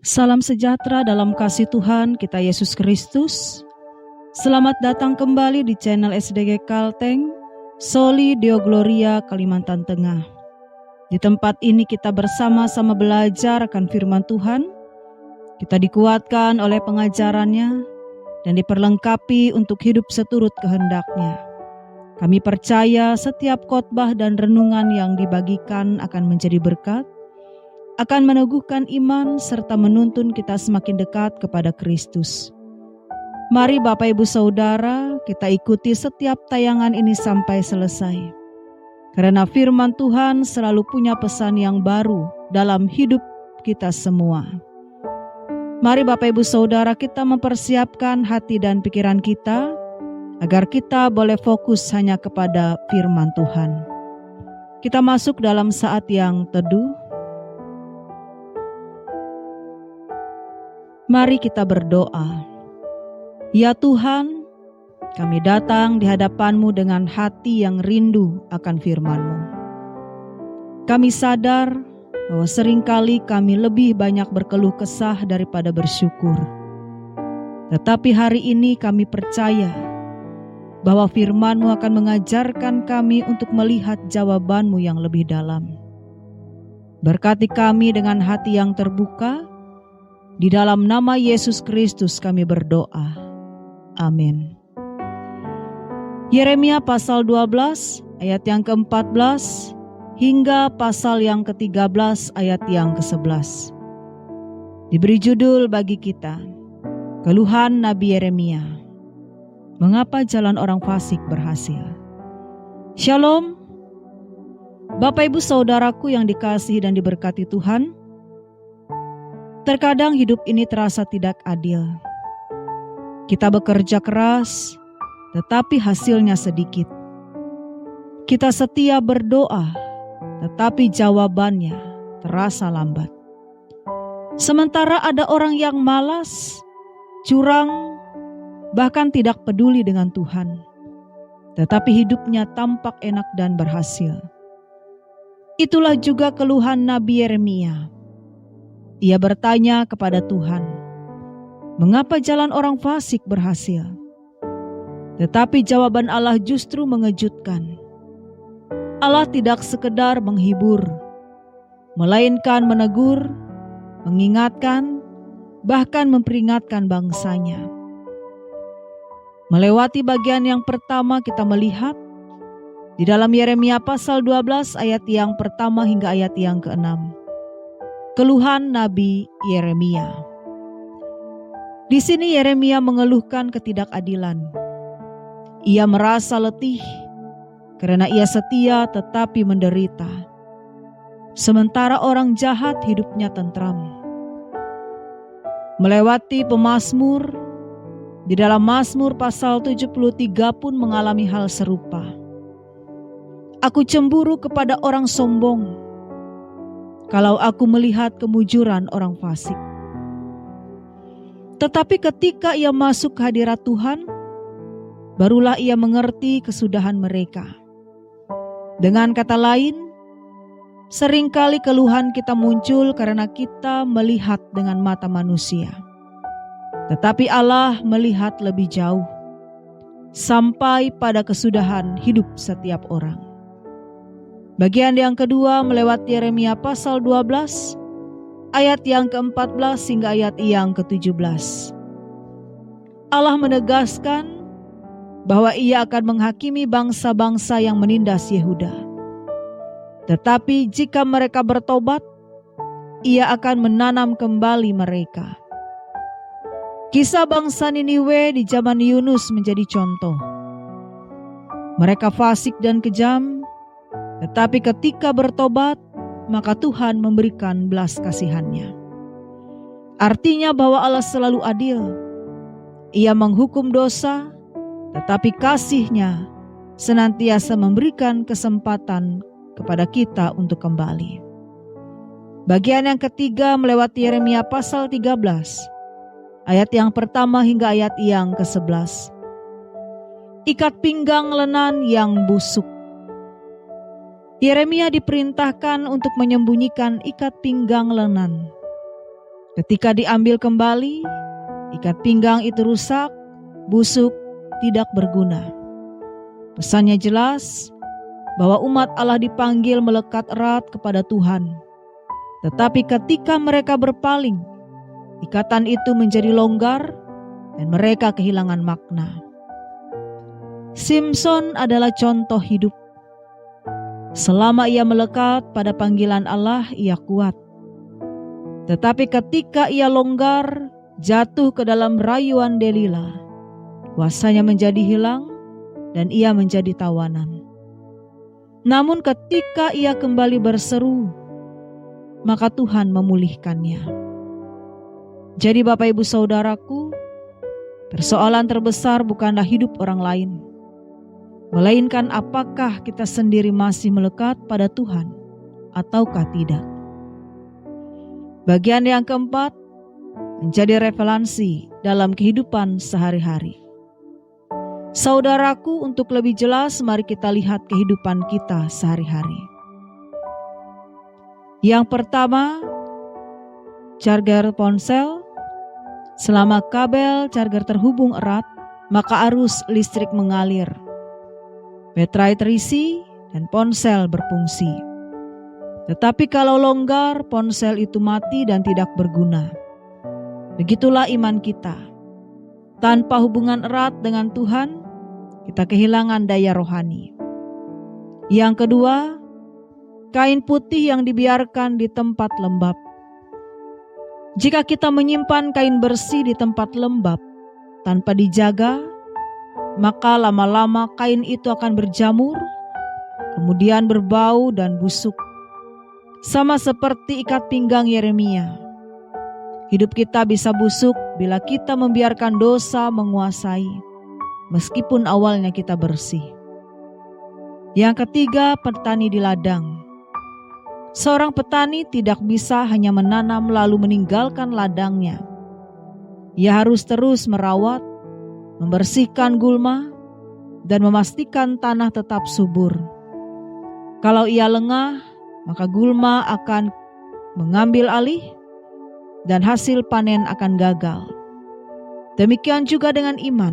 Salam sejahtera dalam kasih Tuhan kita Yesus Kristus. Selamat datang kembali di channel SDG Kalteng, Soli Deo Gloria, Kalimantan Tengah. Di tempat ini kita bersama-sama belajar akan firman Tuhan. Kita dikuatkan oleh pengajarannya dan diperlengkapi untuk hidup seturut kehendak-Nya. Kami percaya setiap khotbah dan renungan yang dibagikan akan menjadi berkat, akan meneguhkan iman serta menuntun kita semakin dekat kepada Kristus. Mari Bapak Ibu Saudara, kita ikuti setiap tayangan ini sampai selesai. Karena firman Tuhan selalu punya pesan yang baru dalam hidup kita semua. Mari Bapak Ibu Saudara, kita mempersiapkan hati dan pikiran kita agar kita boleh fokus hanya kepada firman Tuhan. Kita masuk dalam saat yang teduh. Mari kita berdoa. Ya Tuhan, kami datang di hadapan-Mu dengan hati yang rindu akan firman-Mu. Kami sadar bahwa seringkali kami lebih banyak berkeluh kesah daripada bersyukur. Tetapi hari ini kami percaya bahwa firman-Mu akan mengajarkan kami untuk melihat jawaban-Mu yang lebih dalam. Berkati kami dengan hati yang terbuka. Di dalam nama Yesus Kristus kami berdoa. Amin. Yeremia pasal 12 ayat yang ke-14 hingga pasal yang ke-13 ayat yang ke-11. Diberi judul bagi kita, Keluhan Nabi Yeremia. Mengapa jalan orang fasik berhasil? Shalom. Bapak Ibu Saudaraku yang dikasihi dan diberkati Tuhan. Terkadang hidup ini terasa tidak adil. Kita bekerja keras, tetapi hasilnya sedikit. Kita setia berdoa, tetapi jawabannya terasa lambat. Sementara ada orang yang malas, curang, bahkan tidak peduli dengan Tuhan. Tetapi hidupnya tampak enak dan berhasil. Itulah juga keluhan Nabi Yeremia. Ia bertanya kepada Tuhan, mengapa jalan orang fasik berhasil? Tetapi jawaban Allah justru mengejutkan. Allah tidak sekedar menghibur, melainkan menegur, mengingatkan, bahkan memperingatkan bangsanya. Melewati bagian yang pertama kita melihat di dalam Yeremia pasal 12 ayat yang pertama hingga ayat yang ke-6. Keluhan Nabi Yeremia. Di sini Yeremia mengeluhkan ketidakadilan. Ia merasa letih karena ia setia tetapi menderita. Sementara orang jahat hidupnya tentram. Melewati pemazmur, di dalam Mazmur pasal 73 pun mengalami hal serupa. Aku cemburu kepada orang sombong, kalau aku melihat kemujuran orang fasik. Tetapi ketika ia masuk ke hadirat Tuhan, barulah ia mengerti kesudahan mereka. Dengan kata lain, seringkali keluhan kita muncul karena kita melihat dengan mata manusia. Tetapi Allah melihat lebih jauh, sampai pada kesudahan hidup setiap orang. Bagian yang kedua melewati Yeremia pasal 12 ayat yang ke-14 hingga ayat yang ke-17. Allah menegaskan bahwa ia akan menghakimi bangsa-bangsa yang menindas Yehuda. Tetapi jika mereka bertobat, ia akan menanam kembali mereka. Kisah bangsa Niniwe di zaman Yunus menjadi contoh. Mereka fasik dan kejam, tetapi ketika bertobat, maka Tuhan memberikan belas kasihan-Nya. Artinya bahwa Allah selalu adil. Ia menghukum dosa, tetapi kasih-Nya senantiasa memberikan kesempatan kepada kita untuk kembali. Bagian yang ketiga melewati Yeremia pasal 13, ayat yang pertama hingga ayat yang ke-11. Ikat pinggang lenan yang busuk. Yeremia diperintahkan untuk menyembunyikan ikat pinggang lenan. Ketika diambil kembali, ikat pinggang itu rusak, busuk, tidak berguna. Pesannya jelas bahwa umat Allah dipanggil melekat erat kepada Tuhan. Tetapi ketika mereka berpaling, ikatan itu menjadi longgar dan mereka kehilangan makna. Simson adalah contoh hidup. Selama ia melekat pada panggilan Allah, ia kuat. Tetapi ketika ia longgar, jatuh ke dalam rayuan Delila, kuasanya menjadi hilang dan ia menjadi tawanan. Namun ketika ia kembali berseru, maka Tuhan memulihkannya. Jadi Bapak Ibu Saudaraku, persoalan terbesar bukanlah hidup orang lain, melainkan apakah kita sendiri masih melekat pada Tuhan ataukah tidak. Bagian yang keempat, menjadi revelansi dalam kehidupan sehari-hari. Saudaraku, untuk lebih jelas mari kita lihat kehidupan kita sehari-hari. Yang pertama, charger ponsel. Selama kabel charger terhubung erat, maka arus listrik mengalir. Baterai terisi dan ponsel berfungsi. Tetapi kalau longgar, ponsel itu mati dan tidak berguna. Begitulah iman kita. Tanpa hubungan erat dengan Tuhan, kita kehilangan daya rohani. Yang kedua, kain putih yang dibiarkan di tempat lembab. Jika kita menyimpan kain bersih di tempat lembab tanpa dijaga, maka lama-lama kain itu akan berjamur, kemudian berbau dan busuk. Sama seperti ikat pinggang Yeremia. Hidup kita bisa busuk bila kita membiarkan dosa menguasai, meskipun awalnya kita bersih. Yang ketiga, petani di ladang. Seorang petani tidak bisa hanya menanam lalu meninggalkan ladangnya. Ia harus terus merawat, membersihkan gulma, dan memastikan tanah tetap subur. Kalau ia lengah, maka gulma akan mengambil alih dan hasil panen akan gagal. Demikian juga dengan iman.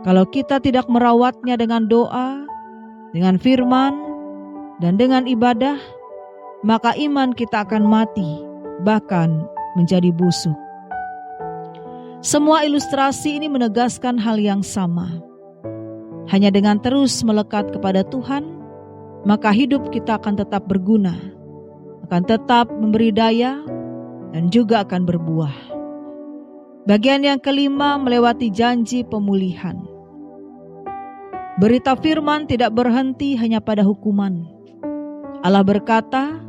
Kalau kita tidak merawatnya dengan doa, dengan firman, dan dengan ibadah, maka iman kita akan mati, bahkan menjadi busuk. Semua ilustrasi ini menegaskan hal yang sama. Hanya dengan terus melekat kepada Tuhan, maka hidup kita akan tetap berguna, akan tetap memberi daya, dan juga akan berbuah. Bagian yang kelima, melewati janji pemulihan. Berita firman tidak berhenti hanya pada hukuman. Allah berkata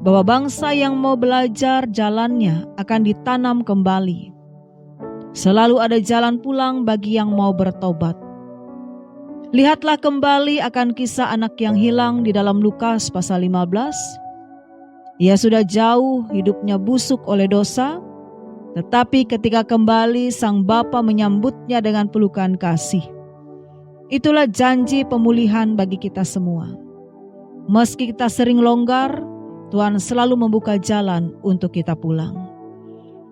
bahwa bangsa yang mau belajar jalannya akan ditanam kembali. Selalu ada jalan pulang bagi yang mau bertobat. Lihatlah kembali akan kisah anak yang hilang di dalam Lukas pasal 15. Ia sudah jauh hidupnya busuk oleh dosa, tetapi ketika kembali sang bapa menyambutnya dengan pelukan kasih. Itulah janji pemulihan bagi kita semua. Meski kita sering longgar, Tuhan selalu membuka jalan untuk kita pulang.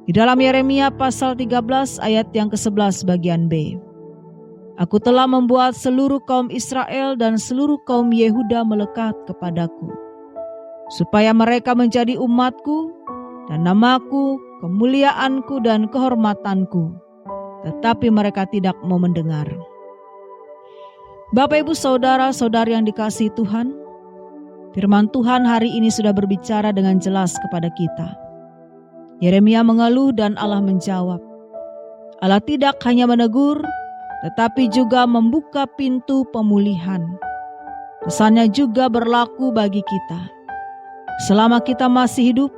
Di dalam Yeremia pasal 13 ayat yang ke-11 bagian B. Aku telah membuat seluruh kaum Israel dan seluruh kaum Yehuda melekat kepadaku, supaya mereka menjadi umatku dan namaku, kemuliaanku dan kehormatanku, tetapi mereka tidak mau mendengar. Bapak Ibu Saudara-saudari yang dikasihi Tuhan, firman Tuhan hari ini sudah berbicara dengan jelas kepada kita. Yeremia mengeluh dan Allah menjawab. Allah tidak hanya menegur, tetapi juga membuka pintu pemulihan. Pesannya juga berlaku bagi kita. Selama kita masih hidup,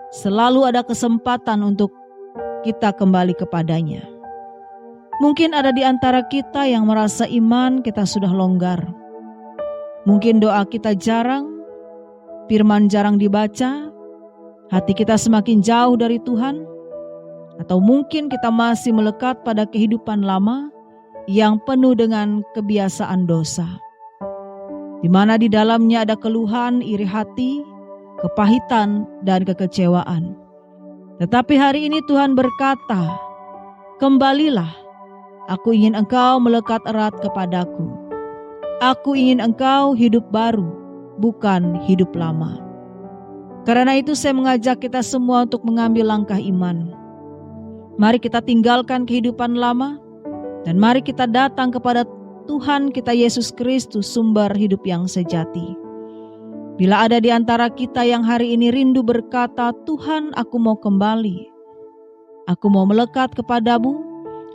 selalu ada kesempatan untuk kita kembali kepadanya. Mungkin ada di antara kita yang merasa iman kita sudah longgar. Mungkin doa kita jarang, firman jarang dibaca, hati kita semakin jauh dari Tuhan, atau mungkin kita masih melekat pada kehidupan lama yang penuh dengan kebiasaan dosa, di mana di dalamnya ada keluhan, iri hati, kepahitan, dan kekecewaan. Tetapi hari ini Tuhan berkata, "Kembalilah, aku ingin engkau melekat erat kepadaku. Aku ingin engkau hidup baru, bukan hidup lama." Karena itu saya mengajak kita semua untuk mengambil langkah iman. Mari kita tinggalkan kehidupan lama, dan mari kita datang kepada Tuhan kita Yesus Kristus, sumber hidup yang sejati. Bila ada di antara kita yang hari ini rindu berkata, "Tuhan, aku mau kembali. Aku mau melekat kepadamu.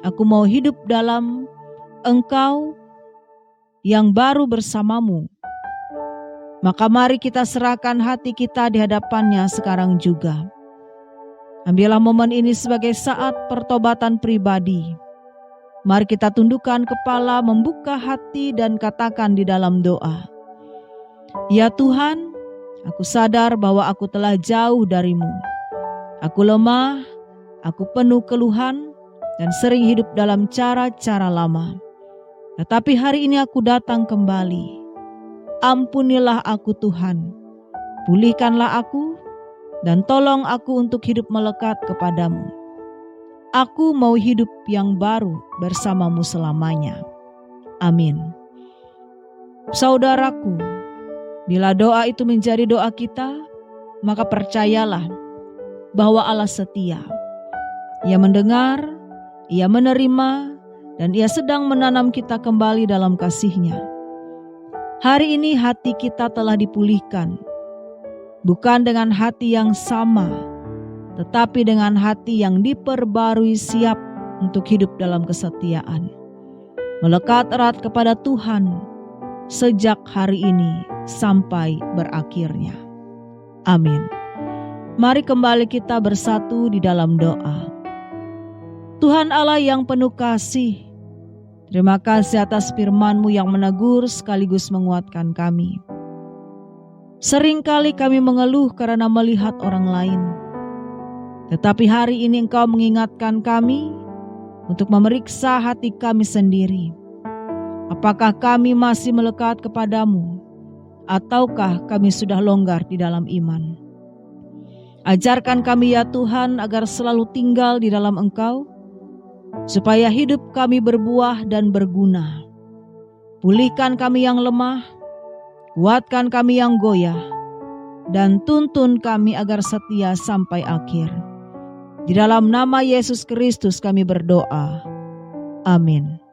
Aku mau hidup dalam Engkau yang baru bersamamu." Maka mari kita serahkan hati kita di hadapannya sekarang juga. Ambillah momen ini sebagai saat pertobatan pribadi. Mari kita tundukkan kepala, membuka hati dan katakan di dalam doa, "Ya Tuhan, aku sadar bahwa aku telah jauh darimu. Aku lemah, aku penuh keluhan, dan sering hidup dalam cara-cara lama. Tetapi hari ini aku datang kembali. Ampunilah aku Tuhan, pulihkanlah aku, dan tolong aku untuk hidup melekat kepadamu. Aku mau hidup yang baru bersamamu selamanya. Amin." Saudaraku, bila doa itu menjadi doa kita, maka percayalah bahwa Allah setia. Ia mendengar, Ia menerima, dan Ia sedang menanam kita kembali dalam kasih-Nya. Hari ini hati kita telah dipulihkan, bukan dengan hati yang sama, tetapi dengan hati yang diperbarui siap untuk hidup dalam kesetiaan. Melekat erat kepada Tuhan sejak hari ini sampai berakhirnya. Amin. Mari kembali kita bersatu di dalam doa. Tuhan Allah yang penuh kasih, terima kasih atas firman-Mu yang menegur sekaligus menguatkan kami. Seringkali kami mengeluh karena melihat orang lain. Tetapi hari ini Engkau mengingatkan kami untuk memeriksa hati kami sendiri. Apakah kami masih melekat kepadamu, ataukah kami sudah longgar di dalam iman? Ajarkan kami ya Tuhan agar selalu tinggal di dalam Engkau, supaya hidup kami berbuah dan berguna. Pulihkan kami yang lemah, kuatkan kami yang goyah, dan tuntun kami agar setia sampai akhir. Di dalam nama Yesus Kristus kami berdoa. Amin.